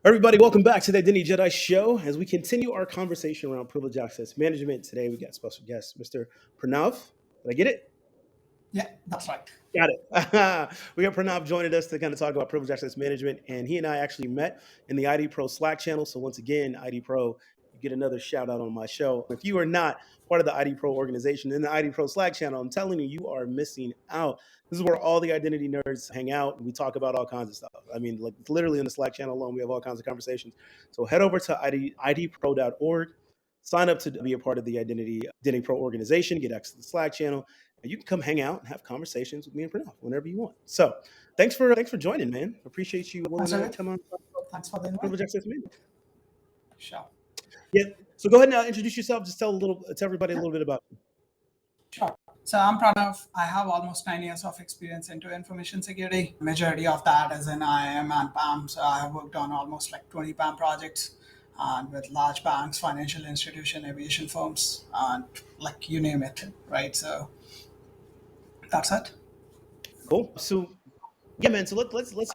Everybody, welcome back to the Identity Jedi Show as we continue our conversation around privilege access management. Today, we got special guest, Mr. Pranav. Did I get it? Yeah, that's right. Got it. We got Pranav joining us to kind of talk about privilege access management, and he and I actually met in the ID Pro Slack channel. So once again, ID Pro, you get another shout out on my show. If you are not part of the ID Pro organization in the ID Pro Slack channel, I'm telling you, you are missing out. This is where all the identity nerds hang out, and we talk about all kinds of stuff. I mean, like literally in the Slack channel alone, we have all kinds of conversations. So head over to idpro.org, sign up to be a part of the Identity Pro organization, get access to the Slack channel, and you can come hang out and have conversations with me and Pranav whenever you want. So thanks for joining, man. Appreciate you willing That's to it. come on Thanks for the invite. Privilege Access Management. Sure. Yeah. So go ahead and introduce yourself. Just tell everybody a little bit about you. Sure. So I'm Pranav. I have almost 9 years of experience into information security. Majority of that is in IAM and PAM. So I have worked on almost like 20 PAM projects and with large banks, financial institution, aviation firms, and like you name it, right? So that's it. Cool. So yeah, man. So let's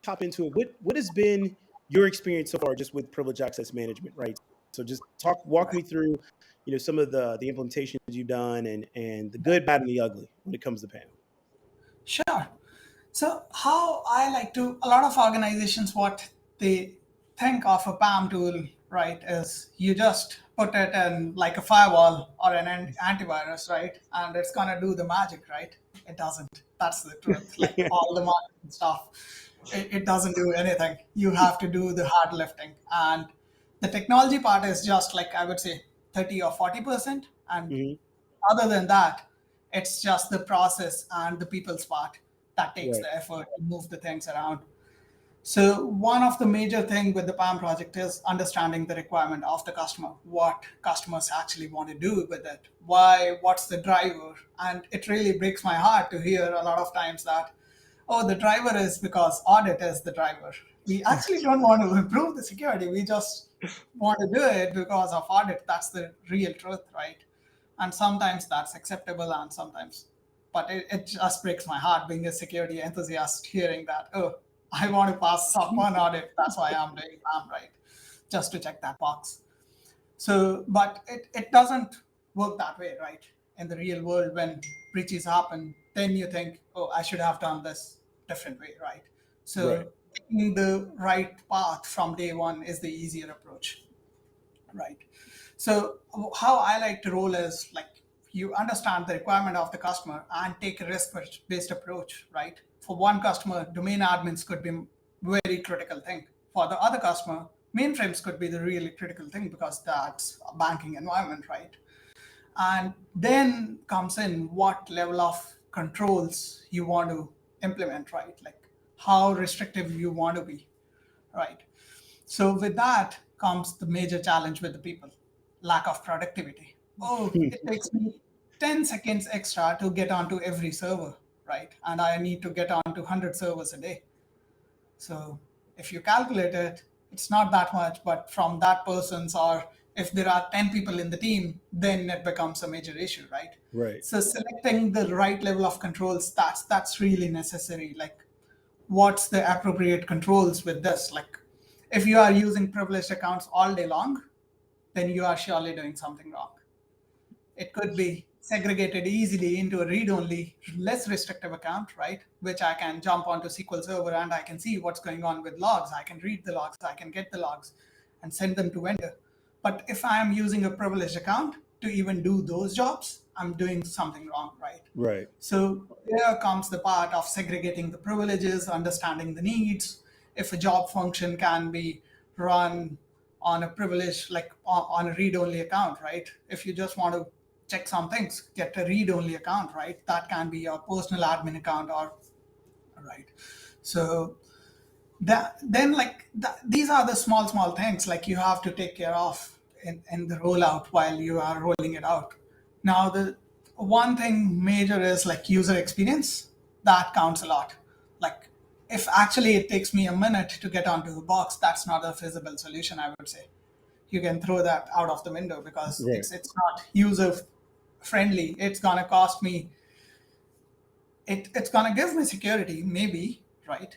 hop into it. What has been your experience so far just with privilege access management, right? So just walk me through, some of the implementations you've done and the good, bad, and the ugly when it comes to PAM. Sure. So how I like to, a lot of organizations, what they think of a PAM tool, right, is you just put it in like a firewall or an antivirus, right, and it's gonna do the magic, right? It doesn't. That's the truth. Like all the marketing stuff, it doesn't do anything. You have to do the hard lifting, and the technology part is just like I would say 30 or 40%, and Hmm. other than that, it's just the process and the people's part that takes Right. the effort to move the things around. So one of the major thing with the PAM project is understanding the requirement of the customer, what customers actually want to do with it, why, what's the driver. And it really breaks my heart to hear a lot of times that, oh, the driver is because audit is the driver. We actually don't want to improve the security. We just want to do it because of audit. That's the real truth, right? And sometimes that's acceptable and sometimes, but it just breaks my heart being a security enthusiast hearing that, oh, I want to pass one audit, that's why I'm doing PAM, right, just to check that box. So but it doesn't work that way, right? In the real world, when breaches happen, then you think, oh, I should have done this different way, right? Right. So taking the right path from day one is the easier approach, right? So how I like to roll is like you understand the requirement of the customer and take a risk-based approach, right? For one customer, domain admins could be very critical thing. For the other customer, mainframes could be the really critical thing because that's a banking environment, right? And then comes in what level of controls you want to implement, right? Like how restrictive you want to be, right? So with that comes the major challenge with the people, lack of productivity. Oh, it takes me 10 seconds extra to get onto every server, right? And I need to get onto 100 servers a day. So if you calculate it, it's not that much, but from that person's, or if there are 10 people in the team, then it becomes a major issue, right? Right. So selecting the right level of controls, that's really necessary. Like what's the appropriate controls with this? Like if you are using privileged accounts all day long, then you are surely doing something wrong. It could be segregated easily into a read-only, less restrictive account, right? Which I can jump onto SQL Server and I can see what's going on with logs. I can read the logs, I can get the logs and send them to vendor. But if I am using a privileged account to even do those jobs, I'm doing something wrong, right? Right. So here comes the part of segregating the privileges, understanding the needs. If a job function can be run on a privilege, like on a read-only account, right? If you just want to check some things, get a read-only account, right? That can be your personal admin account or, right? So then like these are the small things like you have to take care of in the rollout while you are rolling it out. Now the one thing major is like user experience. That counts a lot. Like if actually it takes me a minute to get onto the box, that's not a feasible solution, I would say. You can throw that out of the window because Right. it's not user friendly. It's gonna cost me, it's gonna give me security maybe, right?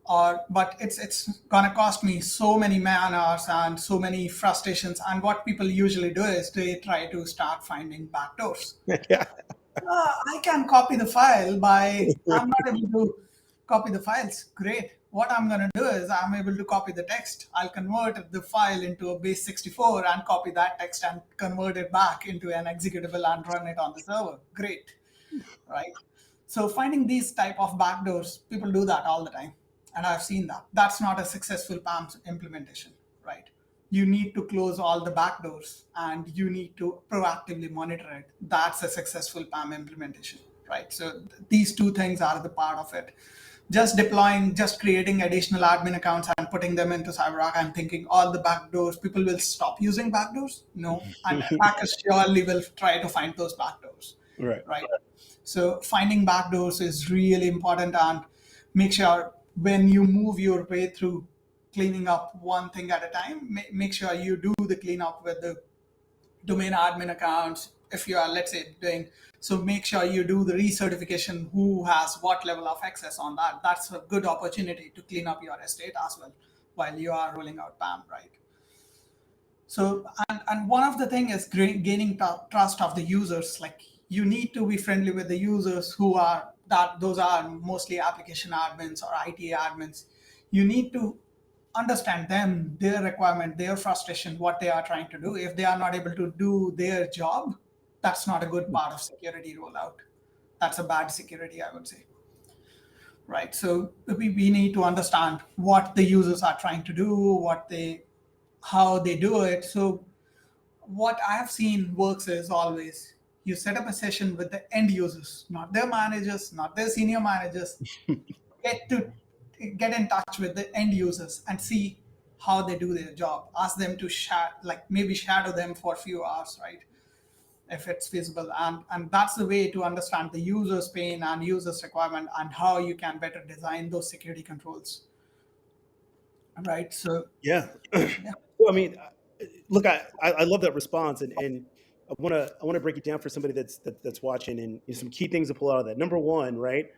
or but it's gonna cost me so many man hours and so many frustrations. And what people usually do is they try to start finding backdoors. Yeah. I can copy the file by, I'm not able to copy the files. Great. What I'm going to do is I'm able to copy the text. I'll convert the file into a base 64 and copy that text and convert it back into an executable and run it on the server. Great. Right. So finding these type of backdoors, people do that all the time. And I've seen that. That's not a successful PAM implementation, right? You need to close all the backdoors and you need to proactively monitor it. That's a successful PAM implementation, right? So these two things are the part of it. Just deploying, just creating additional admin accounts and putting them into CyberArk and thinking all the backdoors, people will stop using backdoors. No, and attackers surely will try to find those backdoors, Right. right? So finding backdoors is really important, and make sure when you move your way through cleaning up one thing at a time, make sure you do the cleanup with the domain admin accounts. If you are, let's say, doing, so make sure you do the recertification, who has what level of access on that. That's a good opportunity to clean up your estate as well while you are rolling out PAM, right? So, and one of the thing is gaining trust of the users. Like, you need to be friendly with the users who are, that those are mostly application admins or IT admins. You need to understand them, their requirement, their frustration, what they are trying to do. If they are not able to do their job, that's not a good part of security rollout. That's a bad security, I would say. Right. So we need to understand what the users are trying to do, what they, how they do it. So what I have seen works is always you set up a session with the end users, not their managers, not their senior managers. Get to get in touch with the end users and see how they do their job. Ask them to like maybe shadow them for a few hours, right? If it's feasible, and that's the way to understand the user's pain and user's requirement and how you can better design those security controls, right? So Yeah. yeah, Well, I mean, look, I love that response, and I wanna break it down for somebody that's watching, and some key things to pull out of that. Number one, right?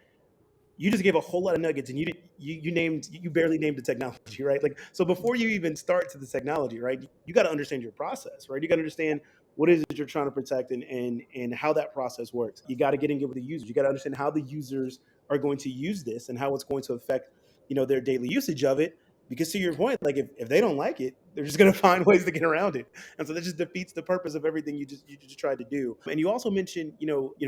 You just gave a whole lot of nuggets, and you barely named the technology, right? Like, so before you even start to the technology, right? You got to understand your process, right? You got to understand what it is you're trying to protect, and how that process works. You got to get in with the users. You got to understand how the users are going to use this and how it's going to affect their daily usage of it. Because to your point, like, if they don't like it, they're just going to find ways to get around it, and so that just defeats the purpose of everything you just tried to do. And you also mentioned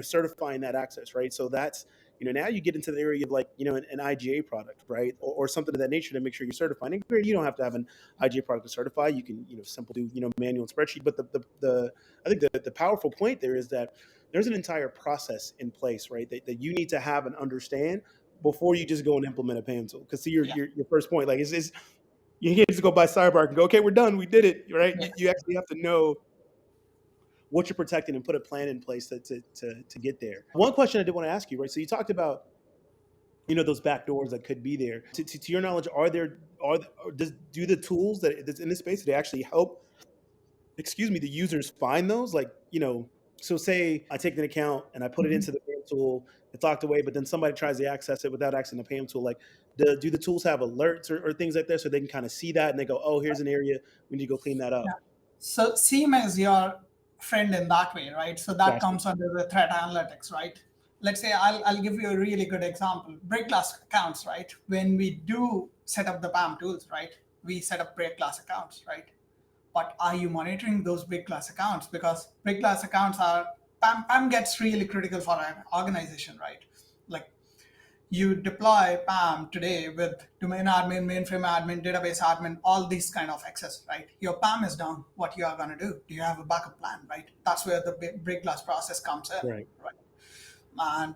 certifying that access, right? So that's now you get into the area of, like, an IGA product, right? Or something of that nature to make sure you're certifying. And you don't have to have an IGA product to certify. You can, simply do, manual and spreadsheet. But the I think the powerful point there is that there's an entire process in place, right? That you need to have and understand before you just go and implement a PAM tool. Because to yeah, your first point, like, it's you can't just go buy CyberArk and go, okay, we're done, we did it, right? yeah. You actually have to know what you're protecting and put a plan in place to get there. One question I did want to ask you, right? So you talked about those back doors that could be there. To your knowledge, do the tools that's in this space, do they actually help, excuse me, the users find those? Like, so say I take an account and I put it into Mhm. the PAM tool, it's locked away, but then somebody tries to access it without accessing the PAM tool. Like, do the tools have alerts or things like that, so they can kind of see that and they go, oh, here's an area we need to go clean that Yeah. up? So SIEM is your friend in that way, right? So that Gotcha. comes under the threat analytics, right? Let's say I'll give you a really good example. Break glass accounts, right? When we do set up the PAM tools, right? We set up break glass accounts, right? But are you monitoring those big class accounts? Because big class accounts are, PAM gets really critical for an organization, right? Like, you deploy PAM today with domain admin, mainframe admin, database admin, all these kind of access, right? Your PAM is down. What you are going to do? Do you have a backup plan, right? That's where the break glass process comes in, Right. right? And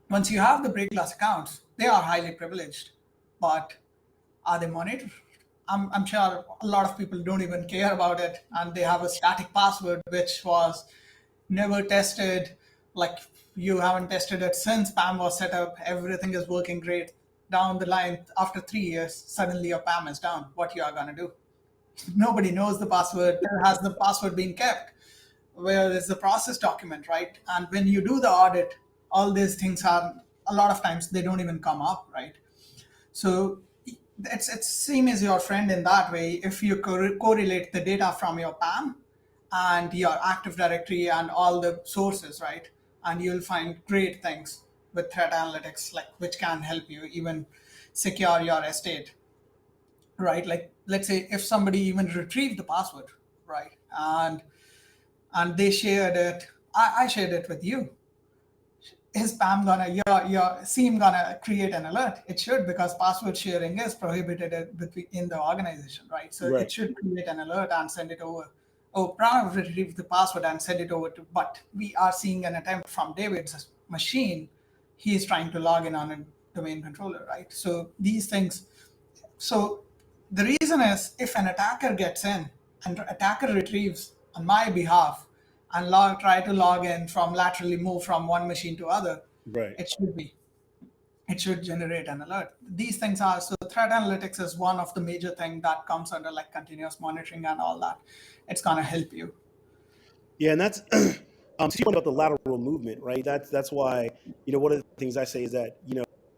once you have the break glass accounts, they are highly privileged, but are they monitored? I'm sure a lot of people don't even care about it, and they have a static password which was never tested. Like, you haven't tested it since PAM was set up. Everything is working great. Down the line, after 3 years, suddenly your PAM is down. What you are gonna do? Nobody knows the password. Has the password been kept? Where is the process document, right? And when you do the audit, all these things are, a lot of times they don't even come up, right? So it's same as your friend in that way. If you correlate the data from your PAM and your Active Directory and all the sources, right, and you'll find great things with threat analytics, like which can help you even secure your estate, right? Like let's say if somebody even retrieved the password, right, and they shared it, I shared it with you, is PAM gonna your SIEM gonna create an alert? It should, because password sharing is prohibited between in the organization, right? So it Right. should create an alert and send it over. Oh, Pranav retrieved the password and send it over to. But we are seeing an attempt from David's machine. He is trying to log in on a domain controller, right? So these things. So the reason is, if an attacker gets in and attacker retrieves on my behalf and try to log in from laterally move from one machine to other, Right. it should be it should generate an alert. These things are, so threat analytics is one of the major thing that comes under like continuous monitoring and all that. It's gonna help you. Yeah, and that's so you point about the lateral movement, right? That's why one of the things I say is that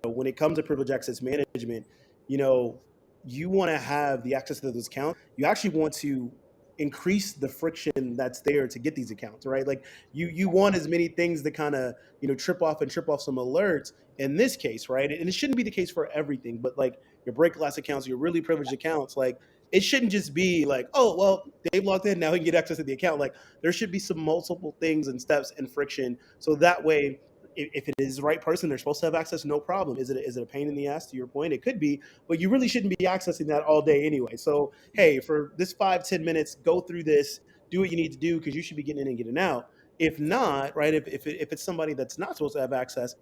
when it comes to privilege access management, you know you want to have the access to those accounts. You actually want to increase the friction that's there to get these accounts, right? Like you want as many things to kind of trip off some alerts in this case, right? And it shouldn't be the case for everything, but like your break glass accounts, your really privileged accounts, like it shouldn't just be like, oh well, they've logged in, now he can get access to the account. Like there should be some multiple things and steps and friction, so that way if it is the right person, they're supposed to have access, no problem. Is it a pain in the ass? To your point, it could be, but you really shouldn't be accessing that all day anyway. So hey, for this 5-10 minutes, go through this, do what you need to do, because you should be getting in and getting out. If not, right, if it's somebody that's not supposed to have access,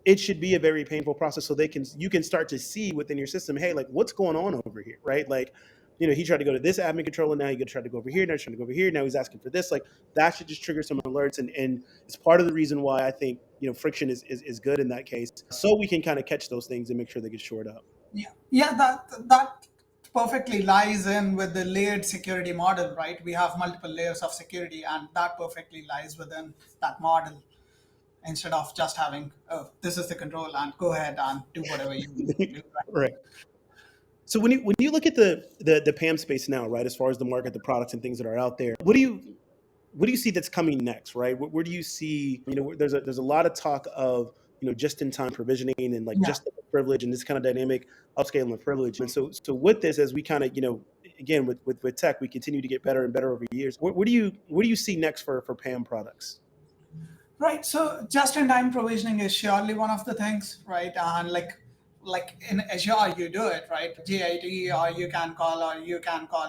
it should be a very painful process, so you can start to see within your system, hey, like what's going on over here, right? Like he tried to go to this admin controller, now he tried to go over here, now he's trying to go over here, now he's asking for this. Like that should just trigger some alerts, and it's part of the reason why I think friction is good in that case, so we can kind of catch those things and make sure they get shored up. Yeah, yeah, that perfectly lies in with the layered security model, right? We have multiple layers of security, and that perfectly lies within that model, instead of just having, oh, this is the control and go ahead and do whatever you need to do, right? Right. So when you look at the PAM space now, right, as far as the market, the products and things that are out there, what do you see that's coming next, right? Where do you see, there's a lot of talk of, just in time provisioning and like Yeah. just privilege and this kind of dynamic upscaling of privilege. And so with this, as we kind of, again, with tech, we continue to get better and better over years. What do you see next for PAM products? Right. So just-in-time provisioning is surely one of the things, right? And like in Azure, you do it, right? JIT, or you can call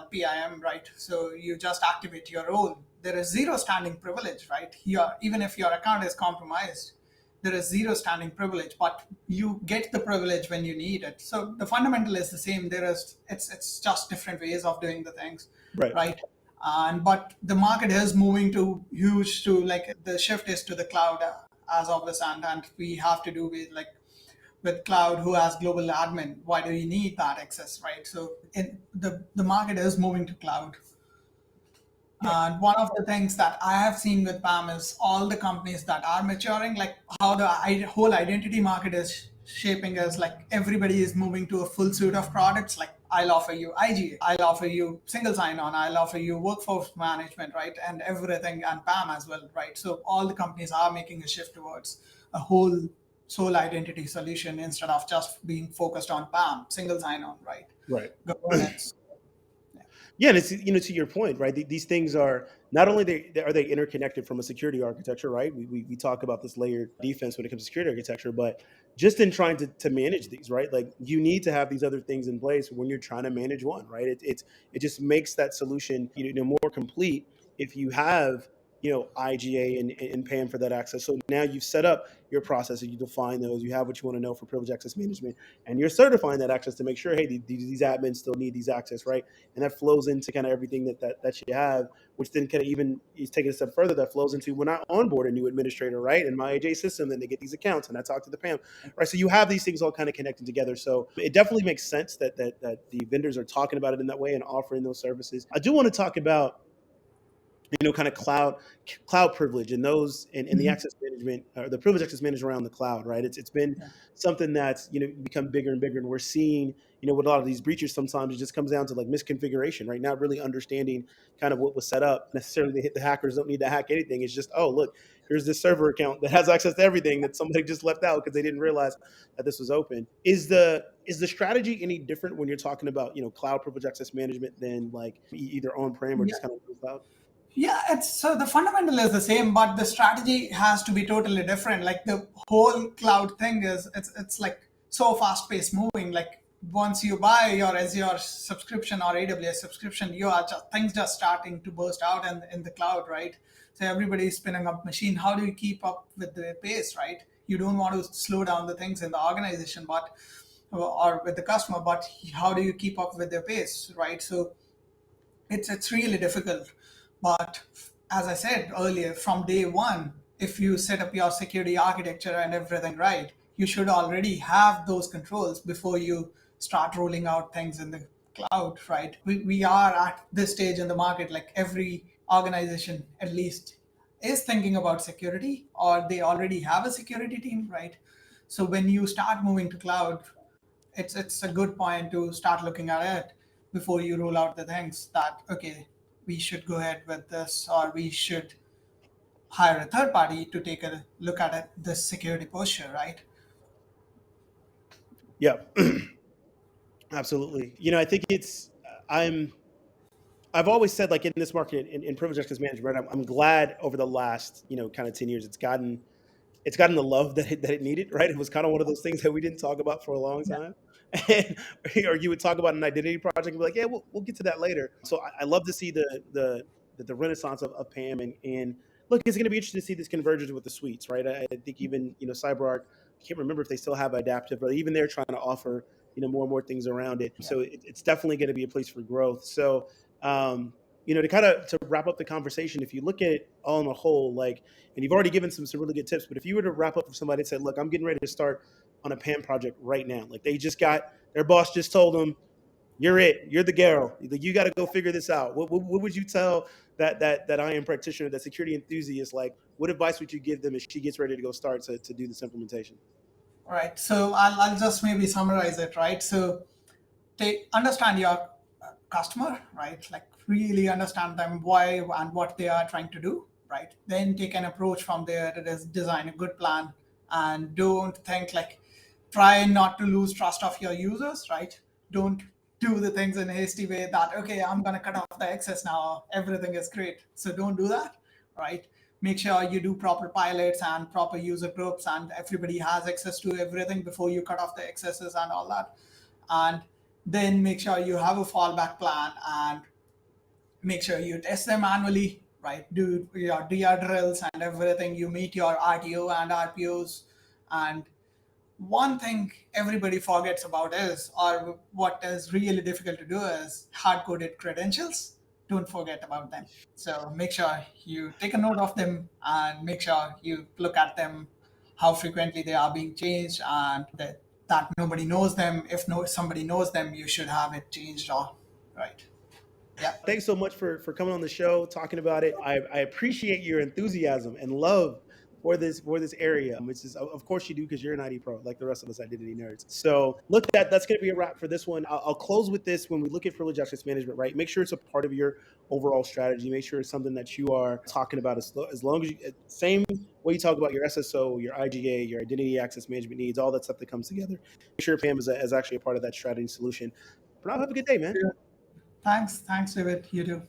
PIM, right? So you just activate your role. There is zero standing privilege, right? Here, even if your account is compromised, there is zero standing privilege, but you get the privilege when you need it. So the fundamental is the same. It's just different ways of doing the things, Right. right? And but the market is moving to huge to like the shift is to the cloud, as of this, and we have to do with like with cloud who has global admin. Why do you need that access, right? So the market is moving to cloud. Yeah. And one of the things that I have seen with PAM is all the companies that are maturing, like how the whole identity market is shaping is like everybody is moving to a full suite of products. Like I'll offer you IGA, I'll offer you single sign-on, I'll offer you workforce management, right, and everything, and PAM as well, right? So all the companies are making a shift towards a whole sole identity solution instead of just being focused on PAM, single sign-on, right? Right. Governance. Yeah. Yeah, and it's to your point, right? These things are not only are they interconnected from a security architecture, right? We talk about this layered defense when it comes to security architecture, but just in trying to manage these, right? Like you need to have these other things in place when you're trying to manage one, right? It just makes that solution more complete if you have IGA and paying for that access. So now you've set up your process and you define those. You have what you want to know for privilege access management, and you're certifying that access to make sure, hey, these admins still need these access, right? And that flows into kind of everything that you have, which then kind of even is taking a step further. That flows into when I onboard a new administrator, right, in my AJ system, then they get these accounts, and I talk to the PAM, right? So you have these things all kind of connected together. So it definitely makes sense that the vendors are talking about it in that way and offering those services. I do want to talk about kind of cloud privilege and those and the Mhm. access management or the privilege access management around the cloud, right? It's been Yeah. something that's become bigger and bigger, and we're seeing with a lot of these breaches sometimes it just comes down to like misconfiguration, right? Not really understanding kind of what was set up. Necessarily, the hackers don't need to hack anything. It's just, oh, look, here's this server account that has access to everything that somebody just left out because they didn't realize that this was open. Is the strategy any different when you're talking about cloud privilege access management than like either on prem or Yeah. just kind of cloud? Yeah, it's so the fundamental is the same, but the strategy has to be totally different. Like the whole cloud thing is it's like so fast paced moving. Like once you buy your Azure subscription or AWS subscription, things just starting to burst out in the cloud, right? So everybody is spinning up machine. How do you keep up with the pace, right? You don't want to slow down the things in the organization, but or with the customer, but how do you keep up with their pace, right? So it's really difficult. But as I said earlier, from day one, if you set up your security architecture and everything right, you should already have those controls before you start rolling out things in the cloud, right? We are at this stage in the market, like every organization at least is thinking about security, or they already have a security team, right? So when you start moving to cloud, it's a good point to start looking at it before you roll out the things that, okay, we should go ahead with this, or we should hire a third party to take a look at it, the security posture, right? Yeah, absolutely. I think I'm I've always said, like, in this market in privilege access management, I'm glad over the last kind of 10 years it's gotten the love that it needed, right? It was kind of one of those things that we didn't talk about for a long Yeah. time. And, or you would talk about an identity project and be like, yeah, we'll get to that later. So I love to see the renaissance of PAM, and look, it's going to be interesting to see this convergence with the suites, right? I think even CyberArk, I can't remember if they still have adaptive, but even they're trying to offer more and more things around it. Yeah. So it's definitely going to be a place for growth. So to kind of to wrap up the conversation, if you look at it all in a whole, like, and you've already given some really good tips, but if you were to wrap up for somebody that said, look, I'm getting ready to start on a PAM project right now, like they just got their boss just told them, you're the girl, like, you got to go figure this out. What would you tell that IAM practitioner, that security enthusiast? Like, what advice would you give them if she gets ready to go start to do this implementation? Right, so I'll just maybe summarize it, right? So take understand your customer, right? Like really understand them, why and what they are trying to do, right? Then take an approach from there. It is design a good plan, and don't think like, try not to lose trust of your users, right? Don't do the things in a hasty way that, okay, I'm gonna cut off the access now, everything is great. So don't do that, right? Make sure you do proper pilots and proper user groups, and everybody has access to everything before you cut off the accesses and all that. And then make sure you have a fallback plan, and make sure you test them manually, right? Do your DR drills and everything. You meet your RTO and RPOs. And one thing everybody forgets about is, or what is really difficult to do, is hard coded credentials. Don't forget about them. So make sure you take a note of them, and make sure you look at them, how frequently they are being changed, and that nobody knows them. If somebody knows them, you should have it changed, or right. Yeah. Thanks so much for coming on the show, talking about it. I appreciate your enthusiasm and love for this area, which is, of course, you do, because you're an ID pro, like the rest of us identity nerds. So look, that's going to be a wrap for this one. I'll close with this. When we look at privilege access management, right, make sure it's a part of your overall strategy. Make sure it's something that you are talking about, as long as you, same way you talk about your SSO, your IGA, your identity access management needs, all that stuff that comes together. Make sure PAM is actually a part of that strategy solution. Pranav, have a good day, man. Yeah. Thanks, David. You too.